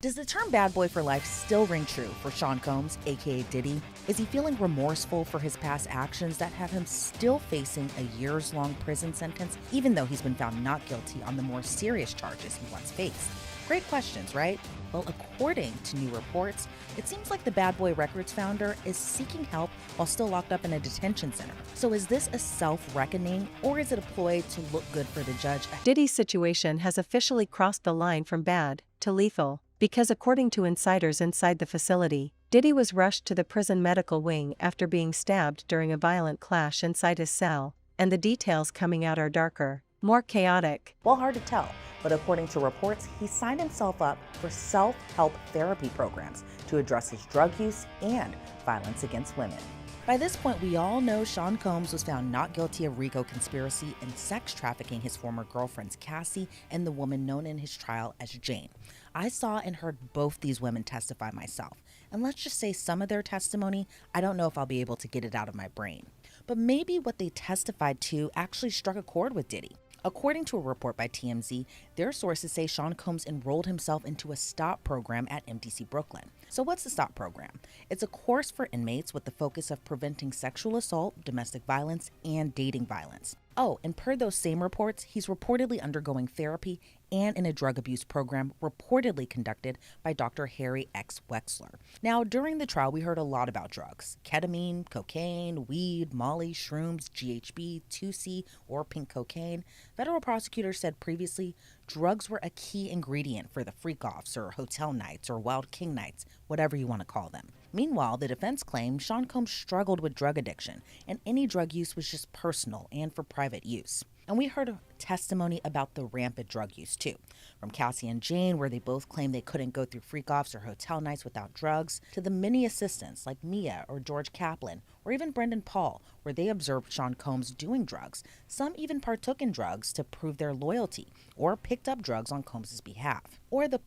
Does the term bad boy for life still ring true for Sean Combs, aka Diddy? Is he feeling remorseful for his past actions that have him still facing a years-long prison sentence, even though he's been found not guilty on the more serious charges he once faced? Great questions, right? Well, according to new reports, it seems like the Bad Boy Records founder is seeking help while still locked up in a detention center. So is this a self-reckoning, or is it a ploy to look good for the judge? Diddy's situation has officially crossed the line from bad to lethal, because according to insiders inside the facility, Diddy was rushed to the prison medical wing after being stabbed during a violent clash inside his cell, and the details coming out are darker, more chaotic. Well, hard to tell, but according to reports, he signed himself up for self-help therapy programs to address his drug use and violence against women. By this point, we all know Sean Combs was found not guilty of RICO conspiracy and sex trafficking his former girlfriends Cassie and the woman known in his trial as Jane. I saw and heard both these women testify myself, and let's just say some of their testimony, I don't know if I'll be able to get it out of my brain. But maybe what they testified to actually struck a chord with Diddy. According to a report by TMZ, their sources say Sean Combs enrolled himself into a STOP program at MDC Brooklyn. So what's the STOP program? It's a course for inmates with the focus of preventing sexual assault, domestic violence, and dating violence. Oh, and per those same reports, he's reportedly undergoing therapy and in a drug abuse program reportedly conducted by Dr. Harry X. Wexler. Now, during the trial, we heard a lot about drugs: ketamine, cocaine, weed, molly, shrooms, GHB, 2C, or pink cocaine. Federal prosecutors said previously drugs were a key ingredient for the freak-offs or hotel nights or wild king nights, whatever you want to call them. Meanwhile, the defense claimed Sean Combs struggled with drug addiction, and any drug use was just personal and for private use. And we heard a testimony about the rampant drug use too, from Cassie and Jane, where they both claimed they couldn't go through freak-offs or hotel nights without drugs, to the many assistants like Mia or George Kaplan, or even Brendan Paul, where they observed Sean Combs doing drugs. Some even partook in drugs to prove their loyalty, or picked up drugs on Combs' behalf. Or the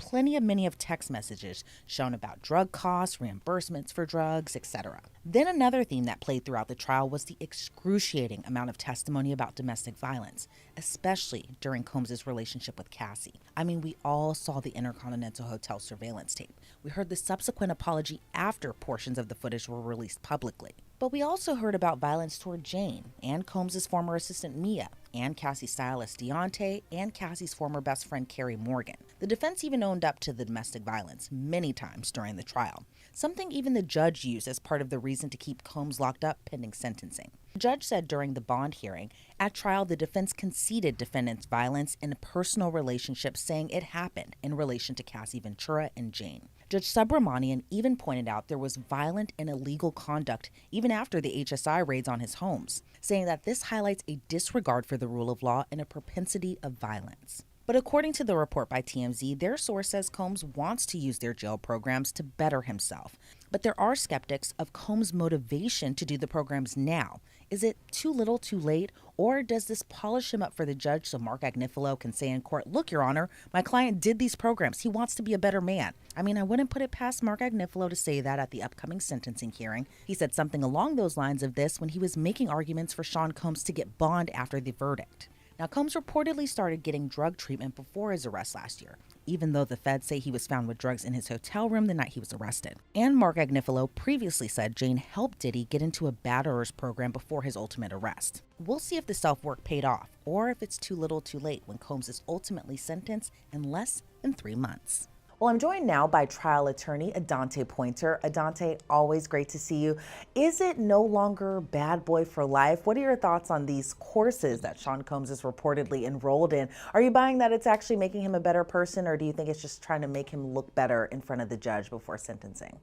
many of text messages shown about drug costs, reimbursements for drugs, etc. Then another theme that played throughout the trial was the excruciating amount of testimony about domestic violence, especially during Combs' relationship with Cassie. I mean, we all saw the Intercontinental Hotel surveillance tape. We heard the subsequent apology after portions of the footage were released publicly. But we also heard about violence toward Jane, and Combs' former assistant Mia, and Cassie's stylist Deontay, and Cassie's former best friend Carrie Morgan. The defense even owned up to the domestic violence many times during the trial, something even the judge used as part of the reason to keep Combs locked up pending sentencing. The judge said during the bond hearing, at trial the defense conceded defendants' violence in a personal relationship, saying it happened in relation to Cassie Ventura and Jane. Judge Subramanian even pointed out there was violent and illegal conduct even after the HSI raids on his homes, saying that this highlights a disregard for the rule of law and a propensity of violence. But according to the report by TMZ, their source says Combs wants to use their jail programs to better himself. But there are skeptics of Combs' motivation to do the programs now. Is it too little too late, or does this polish him up for the judge so Mark Agnifilo can say in court, "Look, Your Honor, my client did these programs. He wants to be a better man"? I mean, I wouldn't put it past Mark Agnifilo to say that at the upcoming sentencing hearing. He said something along those lines of this when he was making arguments for Sean Combs to get bond after the verdict. Now, Combs reportedly started getting drug treatment before his arrest last year, even though the feds say he was found with drugs in his hotel room the night he was arrested. And Mark Agnifilo previously said Jane helped Diddy get into a batterers program before his ultimate arrest. We'll see if the self-work paid off, or if it's too little too late when Combs is ultimately sentenced in less than 3 months. Well, I'm joined now by trial attorney Adante Pointer. Adante, always great to see you. Is it no longer bad boy for life? What are your thoughts on these courses that Sean Combs is reportedly enrolled in? Are you buying that it's actually making him a better person, or do you think it's just trying to make him look better in front of the judge before sentencing?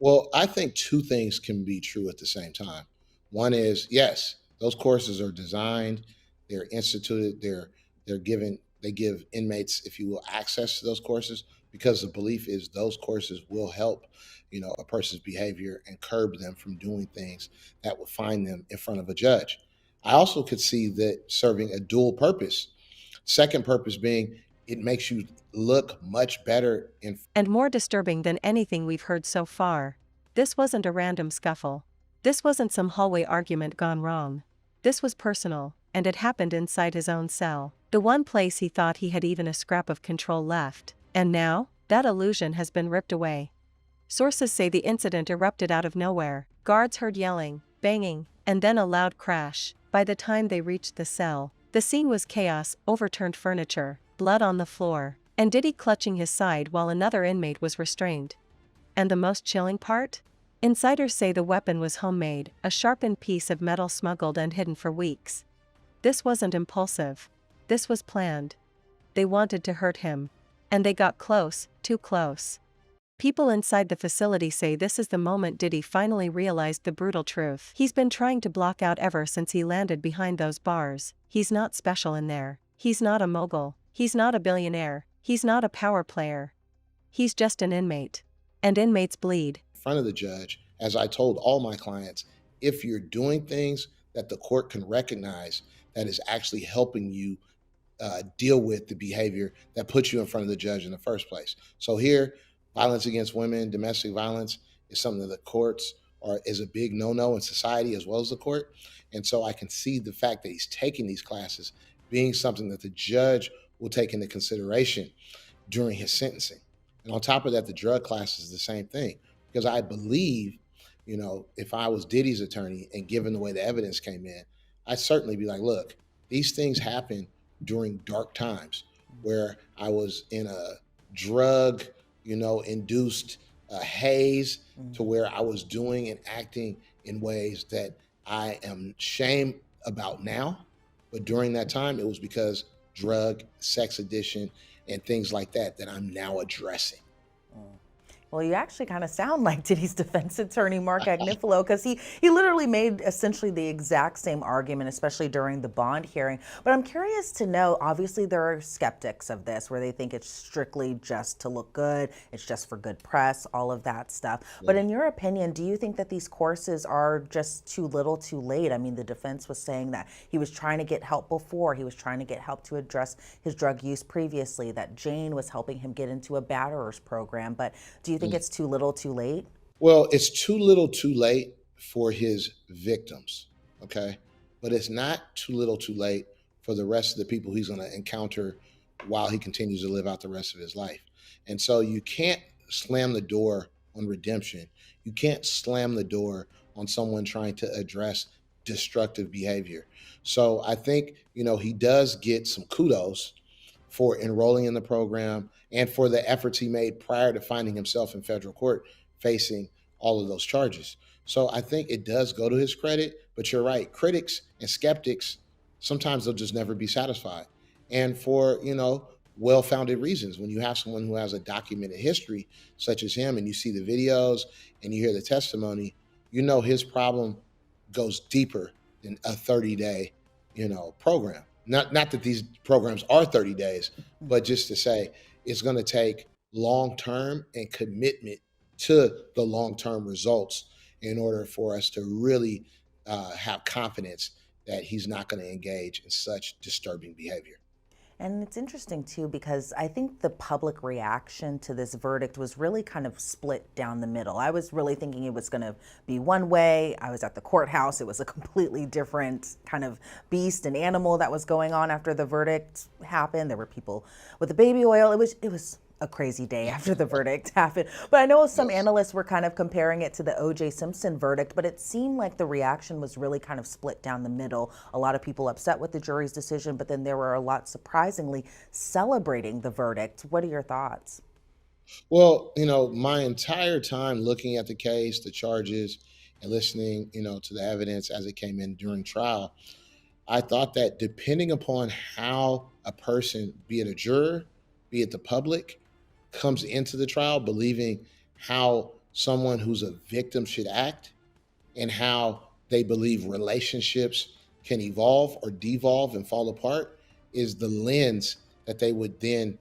Well, I think two things can be true at the same time. One is, yes, those courses are designed, they're instituted, they give inmates, if you will, access to those courses, because the belief is those courses will help, a person's behavior and curb them from doing things that would find them in front of a judge. I also could see that serving a dual purpose. Second purpose being it makes you look much better in. And more disturbing than anything we've heard so far, this wasn't a random scuffle. This wasn't some hallway argument gone wrong. This was personal, and it happened inside his own cell, the one place he thought he had even a scrap of control left. And now, That illusion has been ripped away. Sources say the incident erupted out of nowhere. Guards heard yelling, banging, and then a loud crash. By the time they reached the cell, the scene was chaos, overturned furniture, blood on the floor, and Diddy clutching his side while another inmate was restrained. And the most chilling part? Insiders say the weapon was homemade, a sharpened piece of metal smuggled and hidden for weeks. This wasn't impulsive. This was planned. They wanted to hurt him. And they got close, too close. People inside the facility say this is the moment Diddy finally realized the brutal truth. He's been trying to block out ever since he landed behind those bars. He's not special in there. He's not a mogul. He's not a billionaire. He's not a power player. He's just an inmate. And inmates bleed. In front of the judge, as I told all my clients, if you're doing things that the court can recognize that is actually helping you deal with the behavior that puts you in front of the judge in the first place. So here, violence against women, domestic violence is something that the courts is a big no-no in society as well as the court. And so I can see the fact that he's taking these classes being something that the judge will take into consideration during his sentencing. And on top of that, the drug class is the same thing. Because I believe, if I was Diddy's attorney and given the way the evidence came in, I'd certainly be like, look, these things happen during dark times where I was in a drug, induced haze to where I was doing and acting in ways that I am ashamed about now. But during that time, it was because drug, sex addiction, and things like that I'm now addressing. Well, you actually kind of sound like Diddy's defense attorney, Mark Agnifilo, because he literally made essentially the exact same argument, especially during the bond hearing. But I'm curious to know, obviously there are skeptics of this where they think it's strictly just to look good, it's just for good press, all of that stuff. Yeah. But in your opinion, do you think that these courses are just too little too late? I mean, the defense was saying that he was trying to get help before, he was trying to get help to address his drug use previously, that Jane was helping him get into a batterers program. But do you think it's too little too late? Well, it's too little too late for his victims, okay? But it's not too little too late for the rest of the people he's going to encounter while he continues to live out the rest of his life. And so you can't slam the door on redemption. You can't slam the door on someone trying to address destructive behavior. So I think, he does get some kudos for enrolling in the program and for the efforts he made prior to finding himself in federal court facing all of those charges. So I think it does go to his credit, but you're right. Critics and skeptics, sometimes they'll just never be satisfied. And for, well-founded reasons. When you have someone who has a documented history such as him and you see the videos and you hear the testimony, his problem goes deeper than a 30-day, program. Not that these programs are 30 days, but just to say it's going to take long-term and commitment to the long-term results in order for us to really have confidence that he's not going to engage in such disturbing behavior. And it's interesting too, because I think the public reaction to this verdict was really kind of split down the middle. I was really thinking it was going to be one way. I was at the courthouse. It was a completely different kind of beast and animal that was going on after the verdict happened. There were people with the baby oil. It was a crazy day after the verdict happened. But I know some analysts were kind of comparing it to the O.J. Simpson verdict, but it seemed like the reaction was really kind of split down the middle. A lot of people upset with the jury's decision, but then there were a lot surprisingly celebrating the verdict. What are your thoughts? Well, my entire time looking at the case, the charges, and listening, to the evidence as it came in during trial, I thought that depending upon how a person, be it a juror, be it the public, comes into the trial believing how someone who's a victim should act and how they believe relationships can evolve or devolve and fall apart is the lens that they would then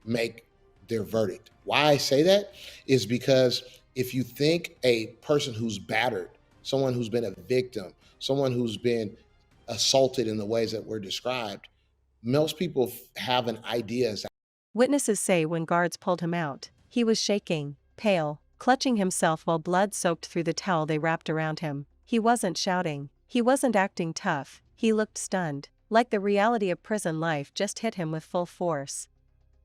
make their verdict. Why I say that is because if you think a person who's battered, someone who's been a victim, someone who's been assaulted in the ways that were described, most people have an idea as Witnesses say when guards pulled him out, he was shaking, pale, clutching himself while blood soaked through the towel they wrapped around him. He wasn't shouting. He wasn't acting tough. He looked stunned, like the reality of prison life just hit him with full force.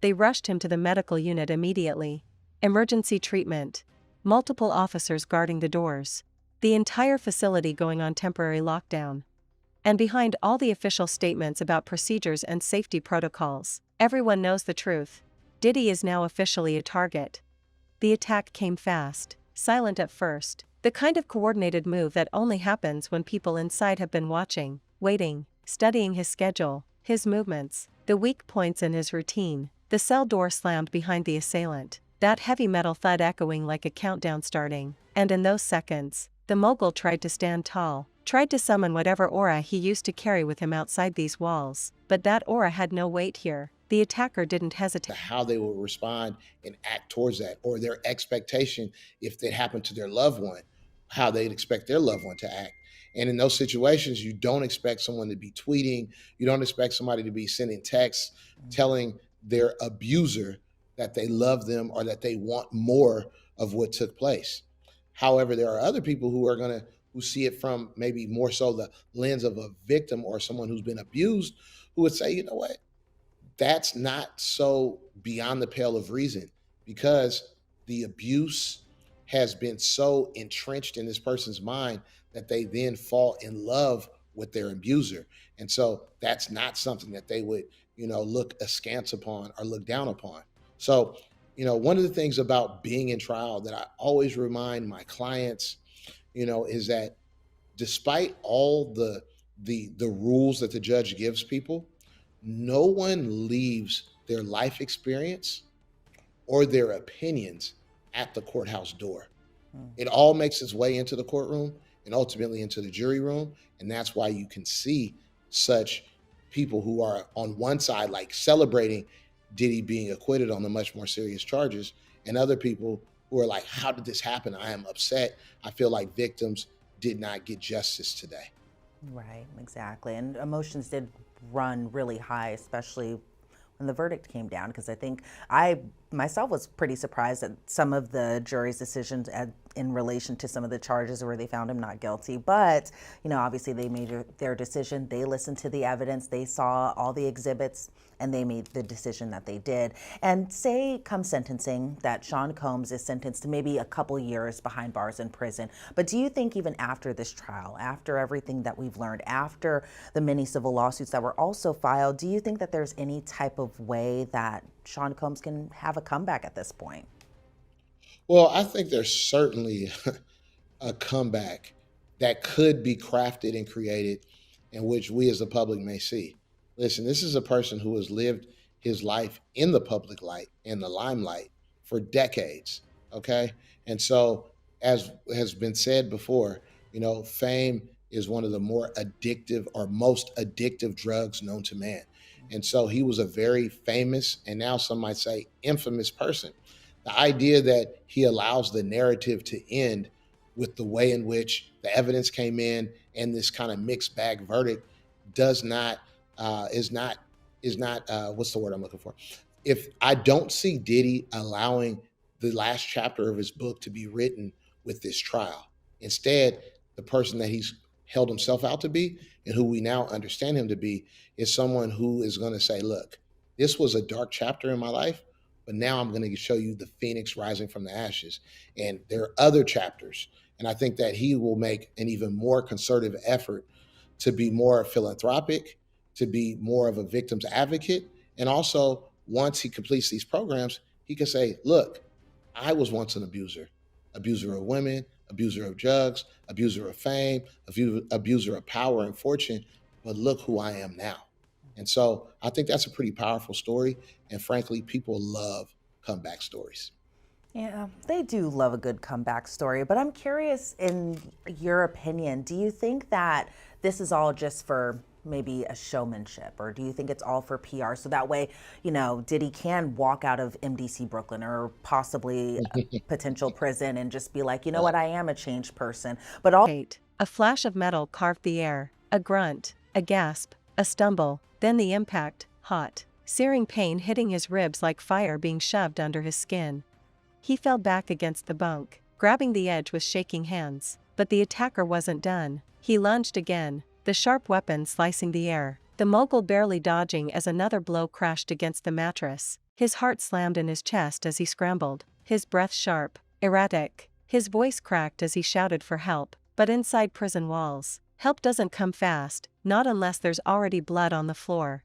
They rushed him to the medical unit immediately. Emergency treatment. Multiple officers guarding the doors. The entire facility going on temporary lockdown. And behind all the official statements about procedures and safety protocols, everyone knows the truth. Diddy is now officially a target. The attack came fast, silent at first, the kind of coordinated move that only happens when people inside have been watching, waiting, studying his schedule, his movements, the weak points in his routine. The cell door slammed behind the assailant, that heavy metal thud echoing like a countdown starting, and in those seconds, the mogul tried to stand tall, tried to summon whatever aura he used to carry with him outside these walls, but that aura had no weight here. The attacker didn't hesitate. How they will respond and act towards that, or their expectation if it happened to their loved one, how they'd expect their loved one to act. And in those situations, you don't expect someone to be tweeting, you don't expect somebody to be sending texts telling their abuser that they love them or that they want more of what took place. However, there are other people who see it from maybe more so the lens of a victim or someone who's been abused, who would say, you know what, that's not so beyond the pale of reason, because the abuse has been so entrenched in this person's mind that they then fall in love with their abuser. And so that's not something that they would, look askance upon or look down upon. So, one of the things about being in trial that I always remind my clients, is that despite all the rules that the judge gives people, no one leaves their life experience or their opinions at the courthouse door. It all makes its way into the courtroom and ultimately into the jury room. And that's why you can see such people who are on one side, like celebrating Diddy being acquitted on the much more serious charges, and other people who are like, how did this happen? I am upset. I feel like victims did not get justice today. Right, exactly. And emotions did run really high, especially when the verdict came down, because I think I myself was pretty surprised at some of the jury's decisions in relation to some of the charges where they found him not guilty. But, obviously they made their decision. They listened to the evidence. They saw all the exhibits and they made the decision that they did. And say come sentencing that Sean Combs is sentenced to maybe a couple years behind bars in prison. But do you think even after this trial, after everything that we've learned, after the many civil lawsuits that were also filed, do you think that there's any type of way that Sean Combs can have a comeback at this point? Well, I think there's certainly a comeback that could be crafted and created in which we as the public may see. Listen, this is a person who has lived his life in the public light, in the limelight for decades. Okay. And so, as has been said before, fame is one of the more addictive or most addictive drugs known to man. And so he was a very famous, and now some might say infamous person. The idea that he allows the narrative to end with the way in which the evidence came in and this kind of mixed bag verdict does not is not what's the word I'm looking for? If I don't see Diddy allowing the last chapter of his book to be written with this trial, instead, the person that he's held himself out to be and who we now understand him to be is someone who is going to say, look, this was a dark chapter in my life, but now I'm going to show you the phoenix rising from the ashes. And there are other chapters. And I think that he will make an even more concerted effort to be more philanthropic, to be more of a victim's advocate. And also, once he completes these programs, he can say, look, I was once an abuser of women, abuser of drugs, abuser of fame, abuser of power and fortune, but look who I am now. And so I think that's a pretty powerful story. And frankly, people love comeback stories. Yeah, they do love a good comeback story. But I'm curious, in your opinion, do you think that this is all just for maybe a showmanship, or do you think it's all for PR? So that way, Diddy can walk out of MDC Brooklyn or possibly a potential prison and just be like, you know what, I am a changed person. But all A flash of metal carved the air, a grunt, a gasp, a stumble, then the impact, hot, searing pain hitting his ribs like fire being shoved under his skin. He fell back against the bunk, grabbing the edge with shaking hands. But the attacker wasn't done. He lunged again, the sharp weapon slicing the air, the mogul barely dodging as another blow crashed against the mattress. His heart slammed in his chest as he scrambled, his breath sharp, erratic. His voice cracked as he shouted for help, but inside prison walls, help doesn't come fast, not unless there's already blood on the floor.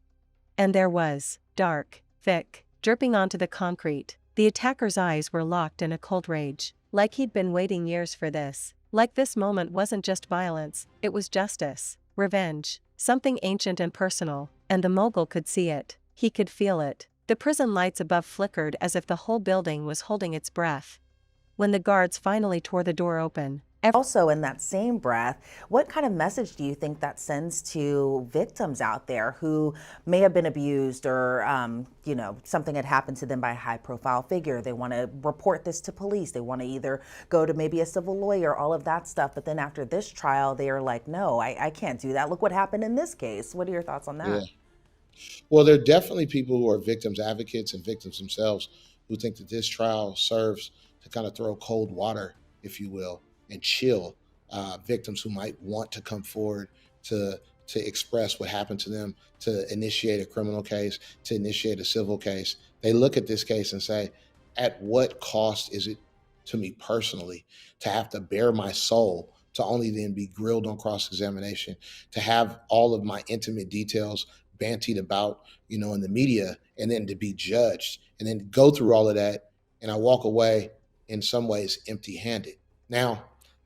And there was, dark, thick, dripping onto the concrete. The attacker's eyes were locked in a cold rage, like he'd been waiting years for this. Like this moment wasn't just violence, it was justice, revenge, something ancient and personal, and the mogul could see it. He could feel it. The prison lights above flickered as if the whole building was holding its breath. When the guards finally tore the door open, Also, in that same breath, what kind of message do you think that sends to victims out there who may have been abused or, something had happened to them by a high profile figure? They want to report this to police. They want to either go to maybe a civil lawyer, all of that stuff. But then after this trial, they are like, no, I can't do that. Look what happened in this case. What are your thoughts on that? Yeah. Well, there are definitely people who are victims advocates and victims themselves who think that this trial serves to kind of throw cold water, if you will, and chill victims who might want to come forward to express what happened to them, to initiate a criminal case, to initiate a civil case. They look at this case and say, at what cost is it to me personally to have to bare my soul, to only then be grilled on cross-examination, to have all of my intimate details bantied about, in the media, and then to be judged, and then go through all of that, and I walk away in some ways empty-handed. Now,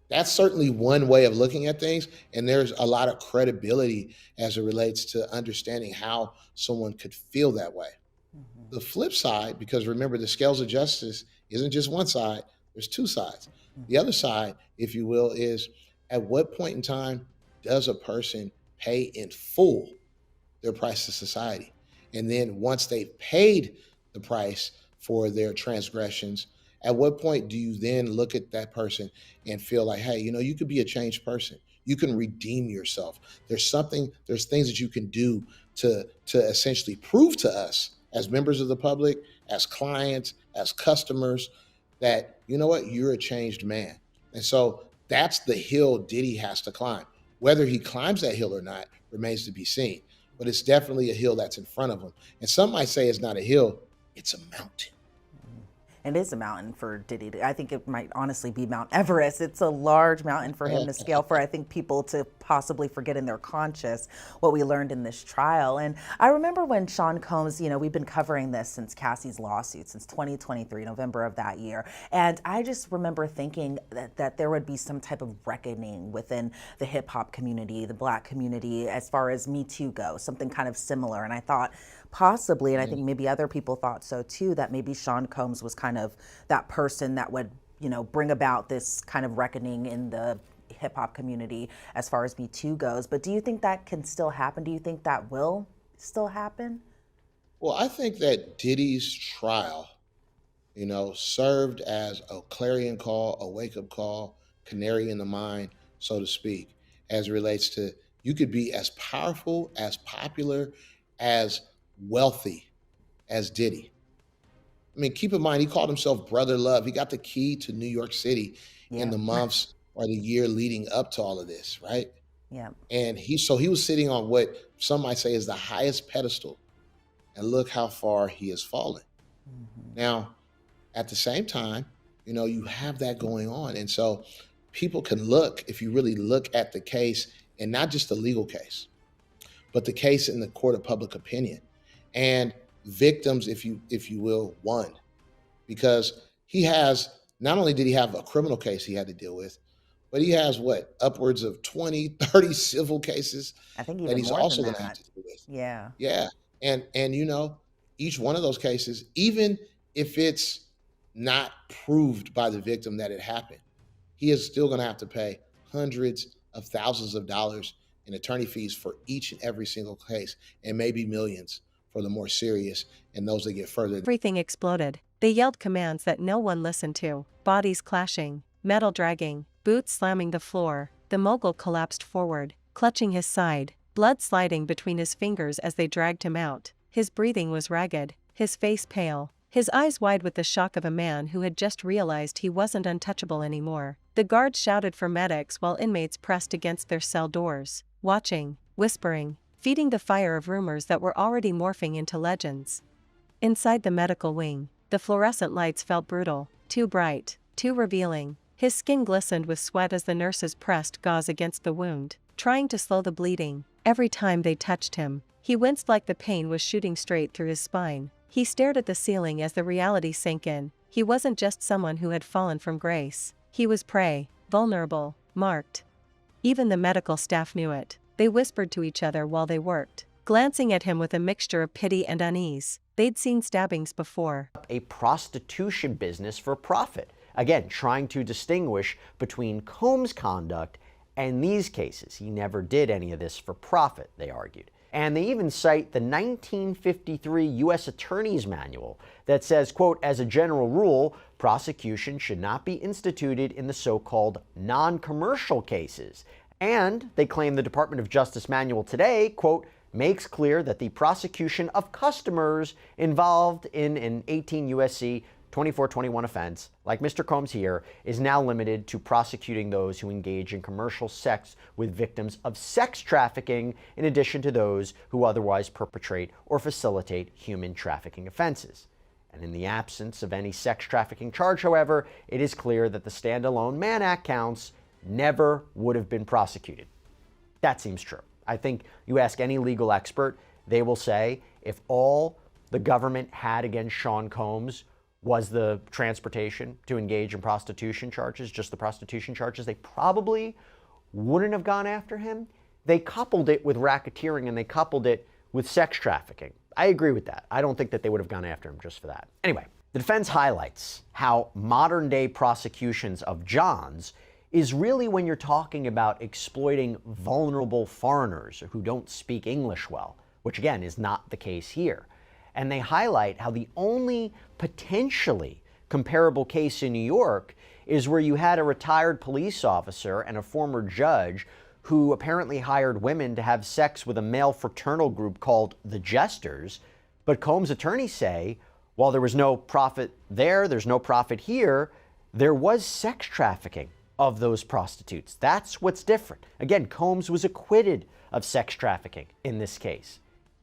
that's certainly one way of looking at things, and there's a lot of credibility as it relates to understanding how someone could feel that way. Mhm. The flip side, because remember, the scales of justice isn't just one side, there's two sides. The other side, if you will, is at what point in time does a person pay in full their price to society? And then once they've paid the price for their transgressions, at what point do you then look at that person and feel like, hey, you could be a changed person. You can redeem yourself. There's things that you can do to essentially prove to us as members of the public, as clients, as customers, that you know what, you're a changed man. And so that's the hill Diddy has to climb. Whether he climbs that hill or not remains to be seen. But it's definitely a hill that's in front of him. And some might say it's not a hill, it's a mountain. It is a mountain for Diddy. I think it might honestly be Mount Everest. It's a large mountain for him to scale, for I think people to possibly forget in their conscious what we learned in this trial. And I remember when Sean Combs, we've been covering this since Cassie's lawsuit, since 2023, November of that year. And I just remember thinking that there would be some type of reckoning within the hip hop community, the Black community, as far as Me Too goes, something kind of similar. And I thought possibly, and I think maybe other people thought so too, that maybe Sean Combs was kind of that person that would, bring about this kind of reckoning in the hip hop community as far as Me Too goes. But do you think that can still happen? Do you think that will still happen? Well, I think that Diddy's trial, served as a clarion call, a wake up call, canary in the mine, so to speak, as it relates to you could be as powerful, as popular, as wealthy as Diddy. I mean, keep in mind, he called himself Brother Love. He got the key to New York City in Yeah. the months or the year leading up to all of this, right? Yeah. And he was sitting on what some might say is the highest pedestal. And look how far he has fallen. Mhm. Now, at the same time, you have that going on. And so people can look, if you really look at the case, and not just the legal case, but the case in the court of public opinion. And victims, if you will, won. Because he has, not only did he have a criminal case he had to deal with, but he has what, upwards of 20, 30 civil cases I think that even he's more than also going to have that. to deal with. Yeah. Yeah. And each one of those cases, even if it's not proved by the victim that it happened, he is still going to have to pay hundreds of thousands of dollars in attorney fees for each and every single case, and maybe millions for the more serious and those that get further. everything exploded. They yelled commands that no one listened to, bodies clashing, metal dragging, boots slamming the floor. The mogul collapsed forward, clutching his side, blood sliding between his fingers as they dragged him out. His breathing was ragged, his face pale, his eyes wide with the shock of a man who had just realized he wasn't untouchable anymore. The guards shouted for medics while inmates pressed against their cell doors, watching, whispering, feeding the fire of rumors that were already morphing into legends. Inside the medical wing, the fluorescent lights felt brutal, too bright, too revealing. His skin glistened with sweat as the nurses pressed gauze against the wound, trying to slow the bleeding. Every time they touched him, he winced like the pain was shooting straight through his spine. He stared at the ceiling as the reality sank in. He wasn't just someone who had fallen from grace. He was prey, vulnerable, marked. Even the medical staff knew it. They whispered to each other while they worked, glancing at him with a mixture of pity and unease. They'd seen stabbings before. A prostitution business for profit. Again, trying to distinguish between Combs' conduct and these cases. He never did any of this for profit, they argued. And they even cite the 1953 U.S. Attorney's Manual that says, quote, as a general rule, prosecution should not be instituted in the so-called non-commercial cases. And they claim the Department of Justice manual today, quote, makes clear that the prosecution of customers involved in an 18 U.S.C. 2421 offense, like Mr. Combs here, is now limited to prosecuting those who engage in commercial sex with victims of sex trafficking, in addition to those who otherwise perpetrate or facilitate human trafficking offenses. And in the absence of any sex trafficking charge, however, it is clear that the Standalone Mann Act counts never would have been prosecuted. That seems true. I think you ask any legal expert, they will say if all the government had against Sean Combs was the transportation to engage in prostitution charges, just the prostitution charges, they probably wouldn't have gone after him. They coupled it with racketeering and they coupled it with sex trafficking. I agree with that. I don't think that they would have gone after him just for that. Anyway, the defense highlights how modern day prosecutions of Johns is really when you're talking about exploiting vulnerable foreigners who don't speak English well, which again is not the case here. And they highlight how the only potentially comparable case in New York is where you had a retired police officer and a former judge who apparently hired women to have sex with a male fraternal group called the Jesters. But Combs' attorneys say, while there was no profit there, there's no profit here, there was sex trafficking of those prostitutes. That's what's different. Again, Combs was acquitted of sex trafficking in this case.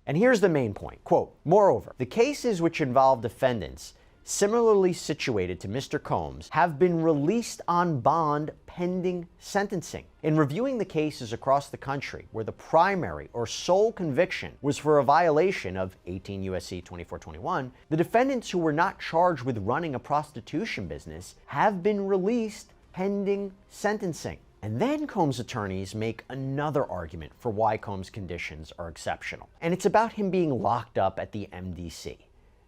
And here's the main point, quote, moreover, the cases which involve defendants similarly situated to Mr. Combs have been released on bond pending sentencing. In reviewing the cases across the country where the primary or sole conviction was for a violation of 18 U.S.C. 2421, the defendants who were not charged with running a prostitution business have been released pending sentencing. And then Combs' attorneys make another argument for why Combs' conditions are exceptional. And it's about him being locked up at the MDC.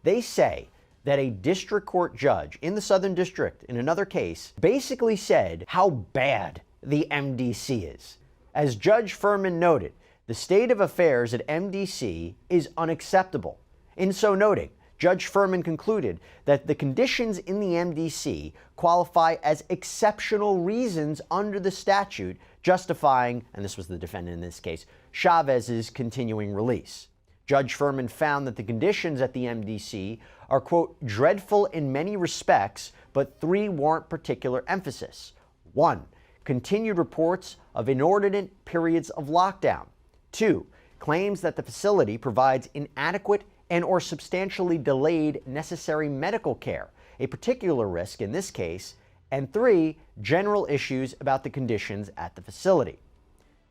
They say that a district court judge in the Southern District in another case basically said how bad the MDC is. As Judge Furman noted, the state of affairs at MDC is unacceptable. In so noting, Judge Furman concluded that the conditions in the MDC qualify as exceptional reasons under the statute justifying, and this was the defendant in this case, Chavez's continuing release. Judge Furman found that the conditions at the MDC are, quote, dreadful in many respects, but three warrant particular emphasis. 1. Continued reports of inordinate periods of lockdown. 2. Claims that the facility provides inadequate and or substantially delayed necessary medical care, a particular risk in this case. And 3. General issues about the conditions at the facility.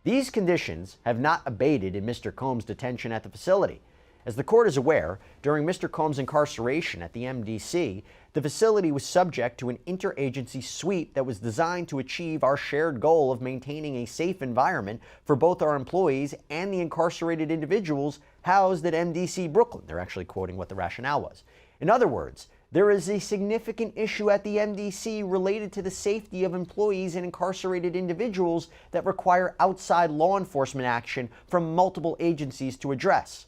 These conditions have not abated in Mr. Combs' detention at the facility. As the court is aware, during Mr. Combs' incarceration at the MDC, the facility was subject to an interagency sweep that was designed to achieve our shared goal of maintaining a safe environment for both our employees and the incarcerated individuals housed at MDC Brooklyn. They're actually quoting what the rationale was. In other words, there is a significant issue at the MDC related to the safety of employees and incarcerated individuals that require outside law enforcement action from multiple agencies to address.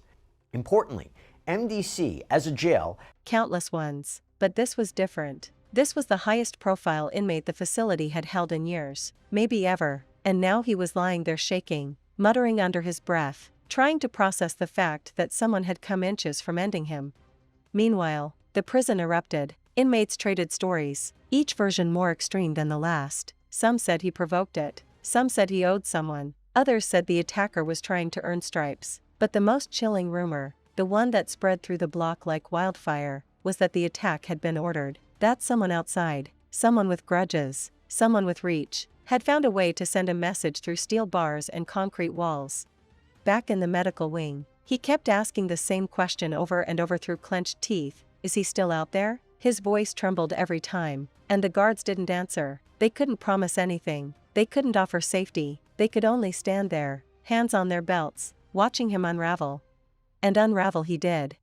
Importantly, MDC as a jail, countless ones, but this was different. This was the highest profile inmate the facility had held in years, maybe ever, and now he was lying there shaking, muttering under his breath, trying to process the fact that someone had come inches from ending him. Meanwhile, the prison erupted. Inmates traded stories, each version more extreme than the last. Some said he provoked it. Some said he owed someone. Others said the attacker was trying to earn stripes. But the most chilling rumor the one that spread through the block like wildfire, was that the attack had been ordered. That someone outside, someone with grudges, someone with reach, had found a way to send a message through steel bars and concrete walls. Back in the medical wing, he kept asking the same question over and over through clenched teeth. Is he still out there? His voice trembled every time, and the guards didn't answer. They couldn't promise anything. They couldn't offer safety. They could only stand there, hands on their belts, watching him unravel. And unravel he did.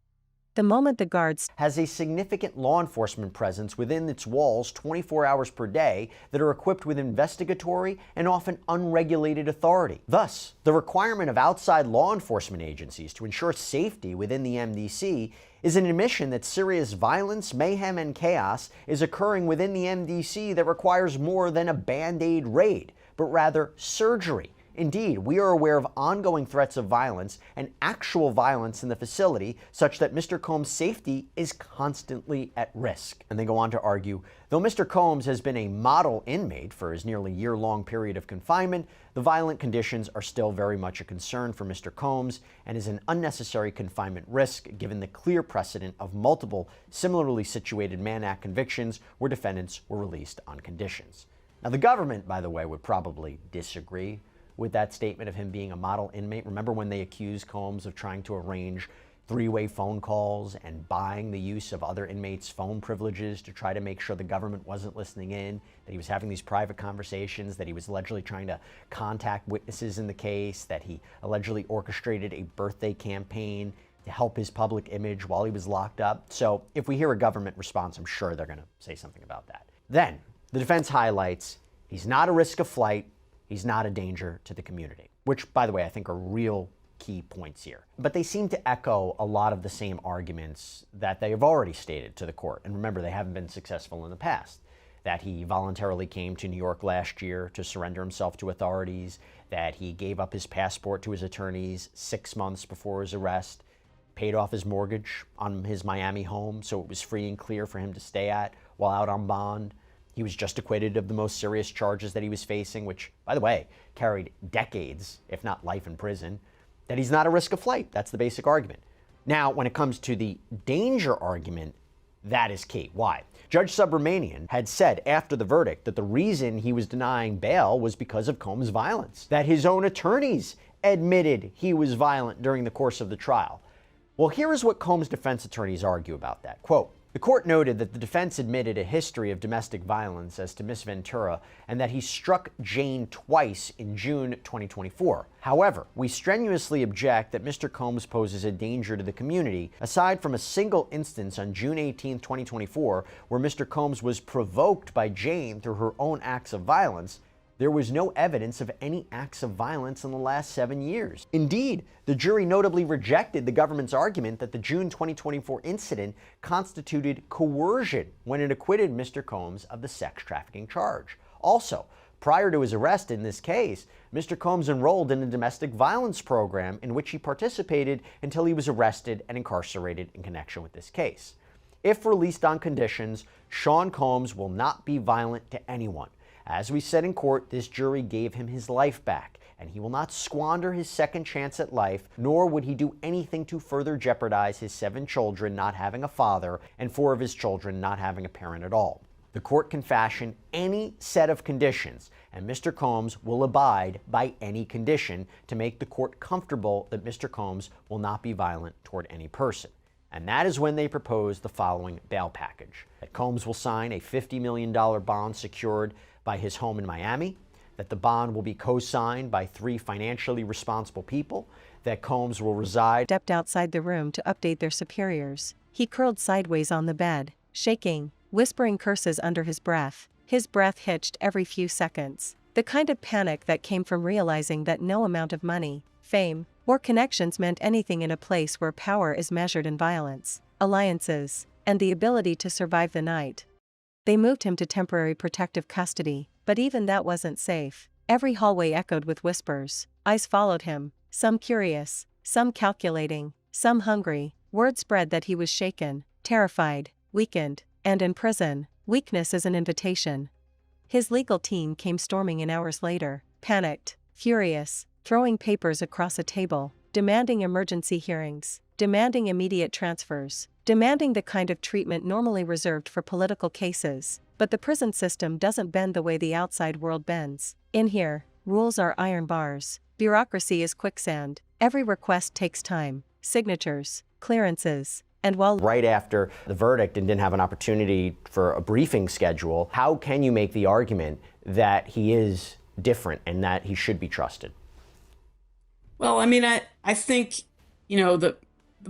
The moment the guards has a significant law enforcement presence within its walls 24 hours per day that are equipped with investigatory and often unregulated authority. Thus, the requirement of outside law enforcement agencies to ensure safety within the MDC is an admission that serious violence, mayhem, and chaos is occurring within the MDC that requires more than a Band-Aid raid, but rather surgery. Indeed, we are aware of ongoing threats of violence and actual violence in the facility such that Mr. Combs' safety is constantly at risk. And they go on to argue, though Mr. Combs has been a model inmate for his nearly year-long period of confinement, the violent conditions are still very much a concern for Mr. Combs and is an unnecessary confinement risk given the clear precedent of multiple similarly situated Mann Act convictions where defendants were released on conditions. Now, the government, by the way, would probably disagree with that statement of him being a model inmate. Remember when they accused Combs of trying to arrange three-way phone calls and buying the use of other inmates' phone privileges to try to make sure the government wasn't listening in, that he was having these private conversations, that he was allegedly trying to contact witnesses in the case, that he allegedly orchestrated a birthday campaign to help his public image while he was locked up. So if we hear a government response, I'm sure they're going to say something about that. Then the defense highlights he's not a risk of flight, he's not a danger to the community, which, by the way, I think are real key points here. But they seem to echo a lot of the same arguments that they have already stated to the court. And remember, they haven't been successful in the past. That he voluntarily came to New York last year to surrender himself to authorities, that he gave up his passport to his attorneys 6 months before his arrest, paid off his mortgage on his Miami home so it was free and clear for him to stay at while out on bond. He was just acquitted of the most serious charges that he was facing, which, by the way, carried decades, if not life in prison. That he's not a risk of flight. That's the basic argument. Now, when it comes to the danger argument, that is key. Why? Judge Subramanian had said after the verdict that the reason he was denying bail was because of Combs' violence, that his own attorneys admitted he was violent during the course of the trial. Well, here is what Combs' defense attorneys argue about that. Quote, the court noted that the defense admitted a history of domestic violence as to Miss Ventura and that he struck Jane twice in June 2024. However, we strenuously object that Mr. Combs poses a danger to the community, aside from a single instance on June 18, 2024, where Mr. Combs was provoked by Jane through her own acts of violence. There was no evidence of any acts of violence in the last 7 years. Indeed, the jury notably rejected the government's argument that the June 2024 incident constituted coercion when it acquitted Mr. Combs of the sex trafficking charge. Also, prior to his arrest in this case, Mr. Combs enrolled in a domestic violence program in which he participated until he was arrested and incarcerated in connection with this case. If released on conditions, Sean Combs will not be violent to anyone. As we said in court, this jury gave him his life back, and he will not squander his second chance at life, nor would he do anything to further jeopardize his 7 children not having a father and 4 of his children not having a parent at all. The court can fashion any set of conditions, and Mr. Combs will abide by any condition to make the court comfortable that Mr. Combs will not be violent toward any person. And that is when they propose the following bail package. That Combs will sign a $50 million bond secured by his home in Miami, that the bond will be co-signed by 3 financially responsible people, that Combs will reside. Stepped outside the room to update their superiors. He curled sideways on the bed, shaking, whispering curses under his breath hitched every few seconds. The kind of panic that came from realizing that no amount of money, fame, or connections meant anything in a place where power is measured in violence, alliances, and the ability to survive the night. They moved him to temporary protective custody, but even that wasn't safe. Every hallway echoed with whispers. Eyes followed him, some curious, some calculating, some hungry. Word spread that he was shaken, terrified, weakened, and in prison. Weakness is an invitation. His legal team came storming in hours later, panicked, furious, throwing papers across a table, demanding emergency hearings. demanding immediate transfers, demanding the kind of treatment normally reserved for political cases. But the prison system doesn't bend the way the outside world bends. In here, rules are iron bars. Bureaucracy is quicksand. Every request takes time, signatures, clearances, and while right after the verdict and didn't have an opportunity for a briefing schedule, how can you make the argument that he is different and that he should be trusted? Well, I mean, I think, the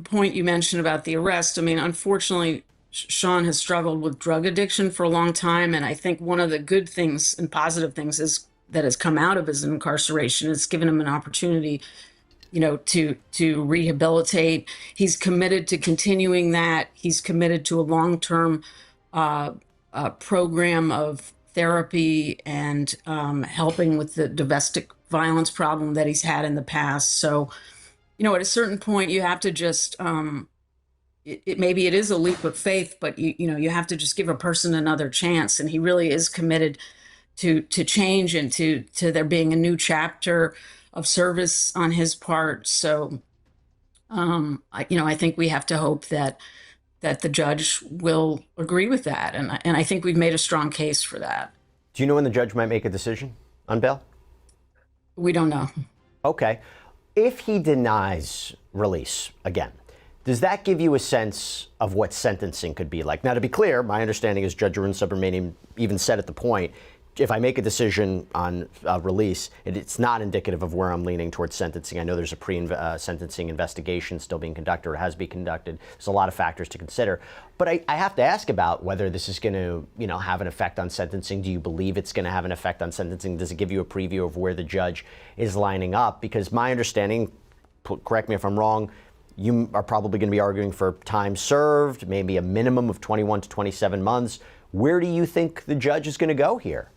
point you mentioned about the arrest, I mean, unfortunately, Sean has struggled with drug addiction for a long time. And I think one of the good things and positive things is that has come out of his incarceration. It's given him an opportunity, to rehabilitate. He's committed to continuing that. He's committed to a long-term program of therapy and helping with the domestic violence problem that he's had in the past. So, at a certain point, you have to just, maybe it is a leap of faith, but you have to just give a person another chance. And he really is committed to change and to there being a new chapter of service on his part. So, I think we have to hope that the judge will agree with that. And I think we've made a strong case for that. Do you know when the judge might make a decision on bail? We don't know. Okay. If he denies release again, does that give you a sense of what sentencing could be like? Now, to be clear, my understanding is Judge Arun Subramanian even said at the point, if I make a decision on release, it's not indicative of where I'm leaning towards sentencing. I know there's a pre-sentencing investigation still being conducted or has been conducted. There's a lot of factors to consider. But I have to ask about whether this is going to, have an effect on sentencing. Do you believe it's going to have an effect on sentencing? Does it give you a preview of where the judge is lining up? Because my understanding, correct me if I'm wrong, you are probably going to be arguing for time served, maybe a minimum of 21 to 27 months. Where do you think the judge is going to go here?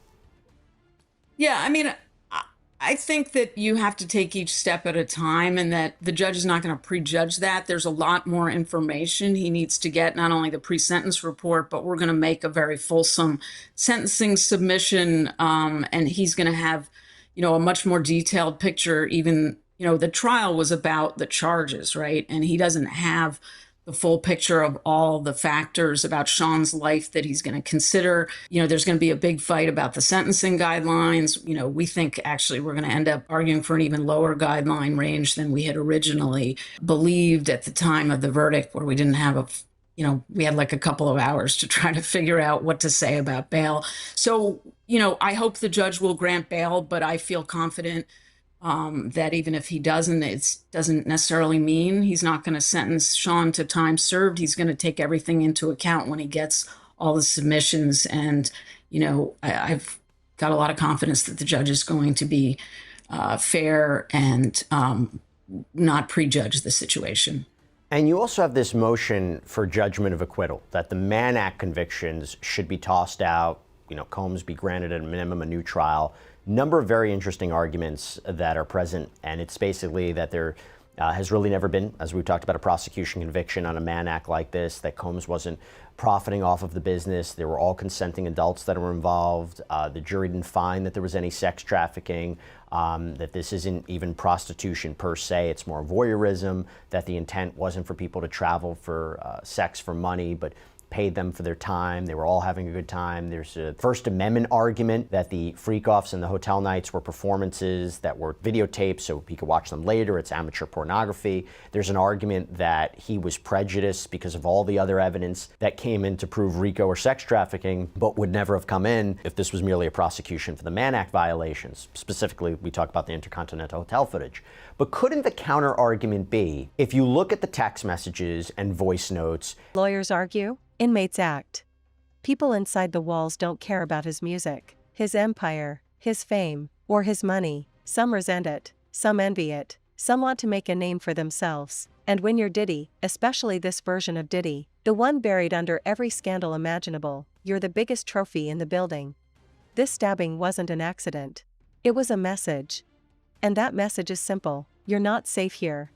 Yeah, I mean, I think that you have to take each step at a time and that the judge is not going to prejudge that. There's a lot more information he needs to get, not only the pre-sentence report, but we're going to make a very fulsome sentencing submission. And he's going to have, a much more detailed picture. Even, the trial was about the charges, right? And he doesn't have the full picture of all the factors about Sean's life that he's going to consider. There's going to be a big fight about the sentencing guidelines. We think actually we're going to end up arguing for an even lower guideline range than we had originally believed at the time of the verdict, where we didn't have we had like a couple of hours to try to figure out what to say about bail. So, I hope the judge will grant bail, but I feel confident that even if he doesn't, it doesn't necessarily mean he's not going to sentence Sean to time served. He's going to take everything into account when he gets all the submissions. And, I've got a lot of confidence that the judge is going to be fair and not prejudge the situation. And you also have this motion for judgment of acquittal, that the Mann Act convictions should be tossed out, Combs be granted at a minimum a new trial. Number of very interesting arguments that are present, and it's basically that there has really never been, as we've talked about, a prosecution conviction on a Mann Act like this, that Combs wasn't profiting off of the business. There were all consenting adults that were involved. The jury didn't find that there was any sex trafficking, that this isn't even prostitution per se, it's more voyeurism, that the intent wasn't for people to travel for sex for money, but paid them for their time. They were all having a good time. There's a First Amendment argument that the freak-offs and the hotel nights were performances that were videotaped so he could watch them later. It's amateur pornography. There's an argument that he was prejudiced because of all the other evidence that came in to prove RICO or sex trafficking, but would never have come in if this was merely a prosecution for the Mann Act violations. Specifically, we talk about the Intercontinental Hotel footage. But couldn't the counter argument be, if you look at the text messages and voice notes, lawyers argue, inmates act. People inside the walls don't care about his music, his empire, his fame, or his money. Some resent it, some envy it, some want to make a name for themselves. And when you're Diddy, especially this version of Diddy, the one buried under every scandal imaginable, you're the biggest trophy in the building. This stabbing wasn't an accident. It was a message. And that message is simple: you're not safe here.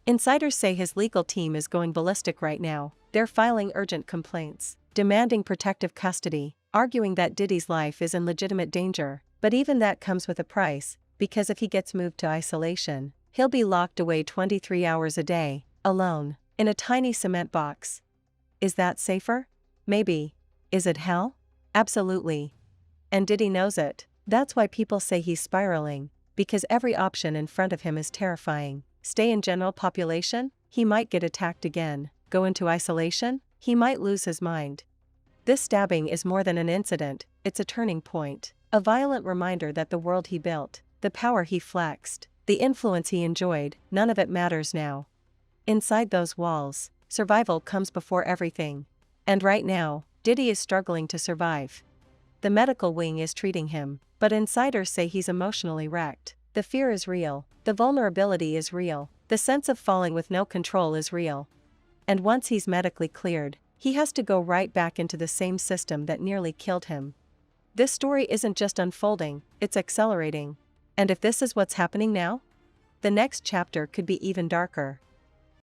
Insiders say his legal team is going ballistic right now. They're filing urgent complaints, demanding protective custody, arguing that Diddy's life is in legitimate danger. But even that comes with a price, because if he gets moved to isolation, he'll be locked away 23 hours a day, Alone. In a tiny cement box. Is that safer? Maybe. Is it hell? Absolutely. And Diddy knows it. That's why people say he's spiraling, because every option in front of him is terrifying. Stay in general population? He might get attacked again. Go into isolation? He might lose his mind. This stabbing is more than an incident, it's a turning point. A violent reminder that the world he built, the power he flexed, the influence he enjoyed, none of it matters now. Inside those walls, survival comes before everything. And right now, Diddy is struggling to survive. The medical wing is treating him, but insiders say he's emotionally wrecked. The fear is real, the vulnerability is real, the sense of falling with no control is real. And once he's medically cleared, he has to go right back into the same system that nearly killed him. This story isn't just unfolding, it's accelerating. And if this is what's happening now, the next chapter could be even darker.